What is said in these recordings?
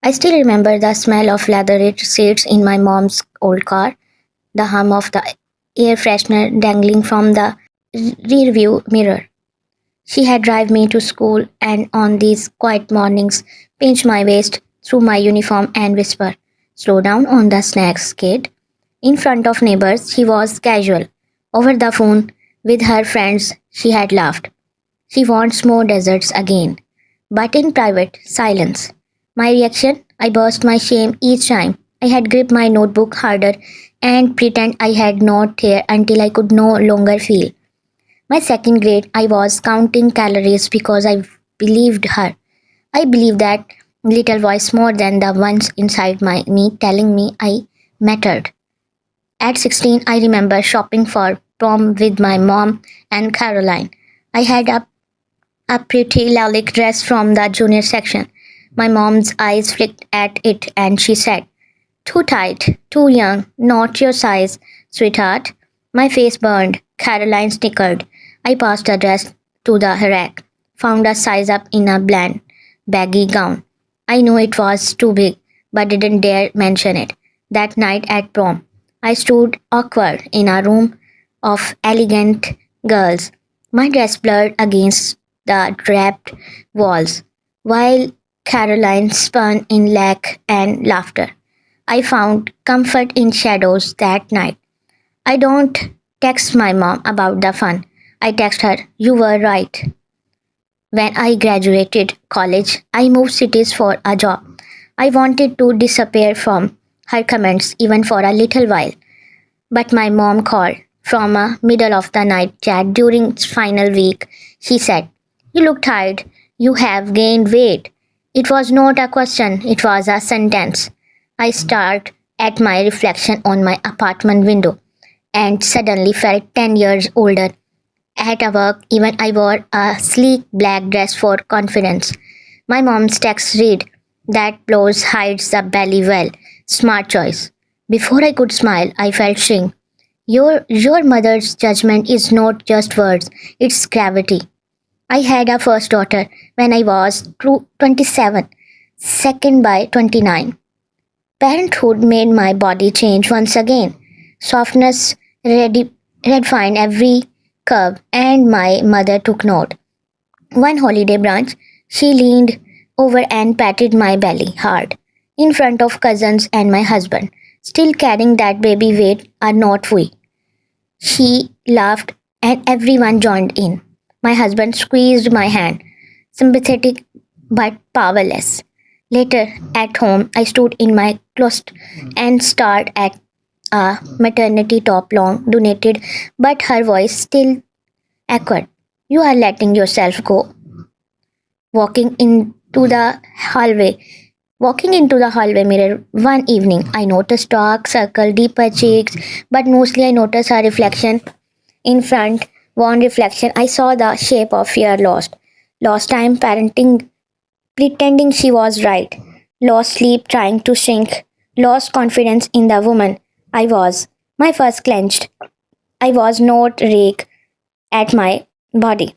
I still remember the smell of leather seats in my mom's old car, the hum of the air freshener dangling from the rearview mirror. She had driven me to school and on these quiet mornings pinch my waist through my uniform and whisper, "Slow down on the snacks, kid." In front of neighbors, she was casual. Over the phone, with her friends, she had laughed. She wants more desserts again. But in private, silence. My reaction? I burst my shame each time. I had gripped my notebook harder and pretend I had not hair until I could no longer feel. My second grade, I was counting calories because I believed her. I believed that little voice more than the ones inside me telling me I mattered. At 16, I remember shopping for prom with my mom and Caroline. I had a pretty lilac dress from the junior section. My mom's eyes flicked at it and she said, "Too tight, too young, not your size, sweetheart." My face burned. Caroline snickered. I passed the dress to the rack, found a size up in a bland, baggy gown. I knew it was too big, but didn't dare mention it. That night at prom, I stood awkward in a room of elegant girls, my dress blurred against the draped walls, while Caroline spun in lack and laughter. I found comfort in shadows that night. I don't text my mom about the fun. I text her, "You were right." When I graduated college, I moved cities for a job. I wanted to disappear from her comments even for a little while. But my mom called from a middle of the night chat during its final week. She said, "You look tired. You have gained weight." It was not a question, it was a sentence. I stared at my reflection on my apartment window and suddenly felt 10 years older. At work, even I wore a sleek black dress for confidence. My mom's text read, "That blouse hides the belly well. Smart choice." Before I could smile, I felt shrink. Your mother's judgment is not just words, it's gravity. I had a first daughter when I was 27, second by 29. Parenthood made my body change once again. Softness redefined every curve, and my mother took note. One holiday brunch, she leaned over and patted my belly hard, in front of cousins and my husband, still carrying that baby weight or not we. She laughed and everyone joined in. My husband squeezed my hand, sympathetic but powerless. Later, at home, I stood in my closet and stared at a maternity top long donated, but her voice still echoed. "You are letting yourself go." Walking into the hallway, Walking into the hallway mirror one evening, I noticed dark circle, deeper cheeks, but mostly I noticed her reflection in front. One reflection, I saw the shape of fear lost. Lost time parenting, pretending she was right. Lost sleep trying to shrink. Lost confidence in the woman I was. My first clenched. I was not rake at my body.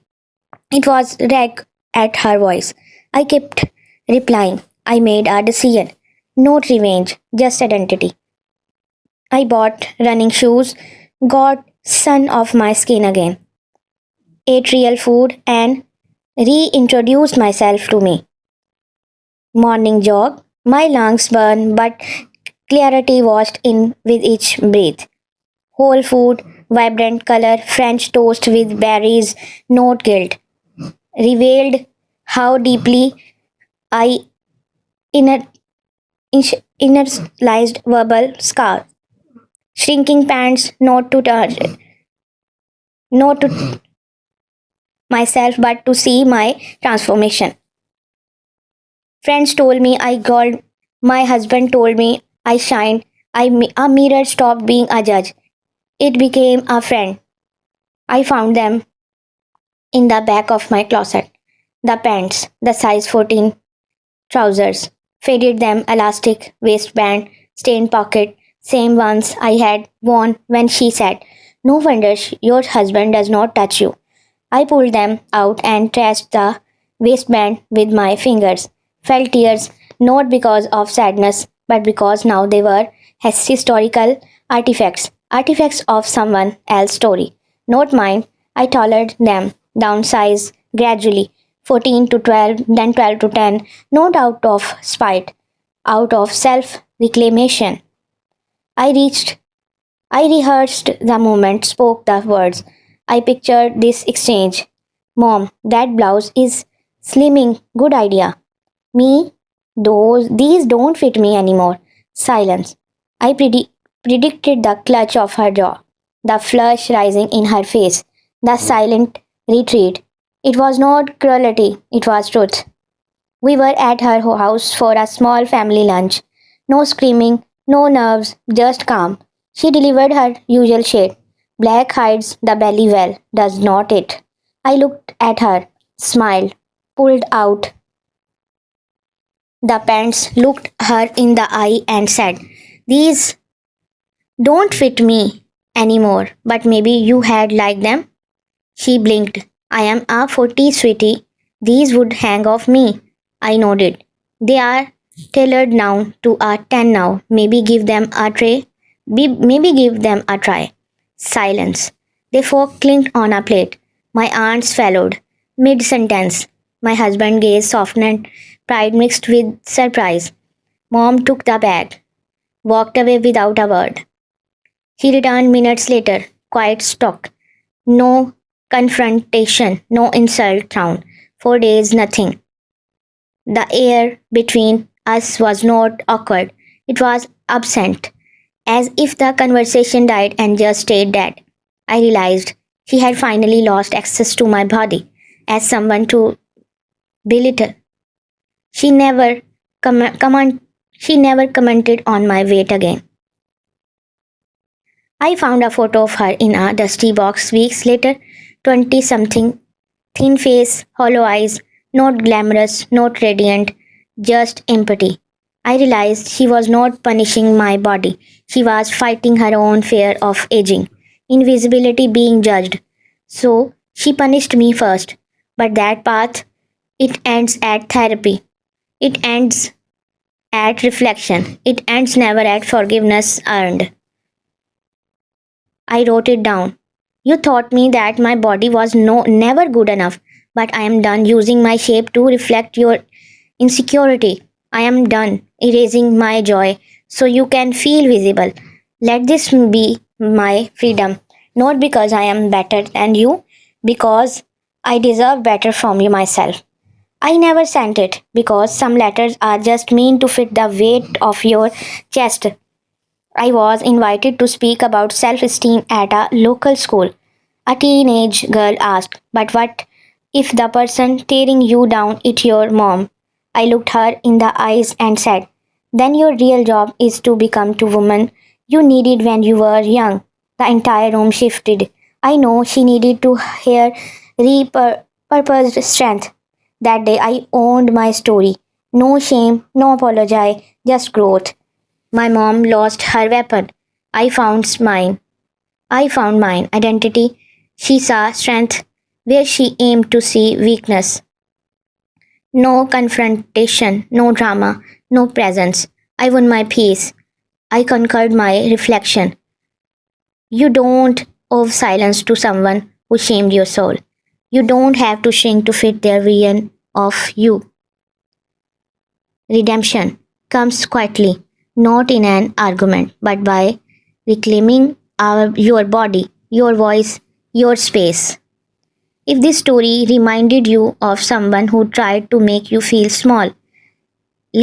It was rag at her voice. I kept replying. I made a decision. Not revenge, just identity. I bought running shoes, got sun off my skin again, ate real food, and reintroduced myself to me. Morning jog. My lungs burn, but clarity washed in with each breath. Whole food, vibrant color, French toast with berries, not guilt. Revealed how deeply I inner, inneralized verbal scar. Shrinking pants, not to myself, but to see my transformation. Friends told me I glowed. My husband told me I shined. A mirror stopped being a judge. It became a friend. I found them in the back of my closet. The pants, the size 14 trousers, faded them elastic waistband, stained pocket, same ones I had worn when she said, "No wonder your husband does not touch you." I pulled them out and traced the waistband with my fingers, felt tears not because of sadness, but because now they were historical artifacts of someone else's story, not mine. I tolerated them, downsize gradually, 14 to 12, then 12 to 10, not out of spite, out of self reclamation. I reached I rehearsed the moment, spoke the words. I pictured this exchange. Mom, that blouse is slimming. Good idea. Me, these don't fit me anymore. Silence. I predicted the clutch of her jaw, the flush rising in her face, the silent retreat. It was not cruelty, it was truth. We were at her house for a small family lunch. No screaming, no nerves, just calm. She delivered her usual shade. Black hides the belly well, does not it? I looked at her, smiled, pulled out the pants, looked her in the eye, and said, "These don't fit me anymore, but maybe you had liked them." She blinked. "I am a 40, sweetie. These would hang off me." I nodded. "They are tailored now to a 10 now. Maybe give them a try. Maybe give them a try." Silence. The fork clinked on a plate. My aunts followed. Mid sentence. My husband's gaze softened, pride mixed with surprise. Mom took the bag, walked away without a word. He returned minutes later, quiet stock. No confrontation, no insult thrown. 4 days, nothing. The air between us was not awkward, it was absent, as if the conversation died and just stayed dead. I realized she had finally lost access to my body as someone to belittle. She never she never commented on my weight again. I found a photo of her in a dusty box weeks later, 20 something, thin face, hollow eyes, not glamorous, not radiant, just empty. I realized she was not punishing my body, she was fighting her own fear of aging, invisibility, being judged. So she punished me first. But that path, it ends at therapy. It ends at reflection. It ends never at forgiveness earned. I wrote it down. You taught me that my body was never good enough, but I am done using my shape to reflect your insecurity. I am done erasing my joy so you can feel visible. Let this be my freedom, not because I am better than you, because I deserve better from you myself. I never sent it because some letters are just meant to fit the weight of your chest. I was invited to speak about self esteem at a local school. A teenage girl asked, "But what if the person tearing you down is your mom?" I looked her in the eyes and said, "Then your real job is to become the woman you needed when you were young." The entire room shifted. I know she needed to hear repurposed strength. That day I owned my story. No shame, no apology, just growth. My mom lost her weapon. I found mine. I found mine identity. She saw strength where she aimed to see weakness. No confrontation, no drama, no presence. I won my peace. I conquered my reflection. You don't owe silence to someone who shamed your soul. You don't have to shrink to fit their vision of you. Redemption comes quietly, not in an argument, but by reclaiming your body, your voice, your space. If this story reminded you of someone who tried to make you feel small,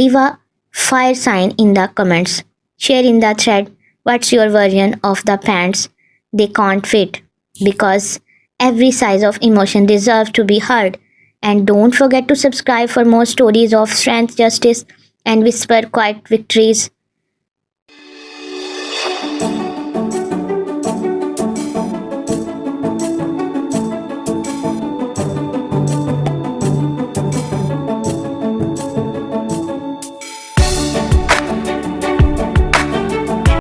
leave a fire sign in the comments. Share in the thread what's your version of the pants they can't fit. Because every size of emotion deserves to be heard. And don't forget to subscribe for more stories of strength, justice, and whisper quiet victories.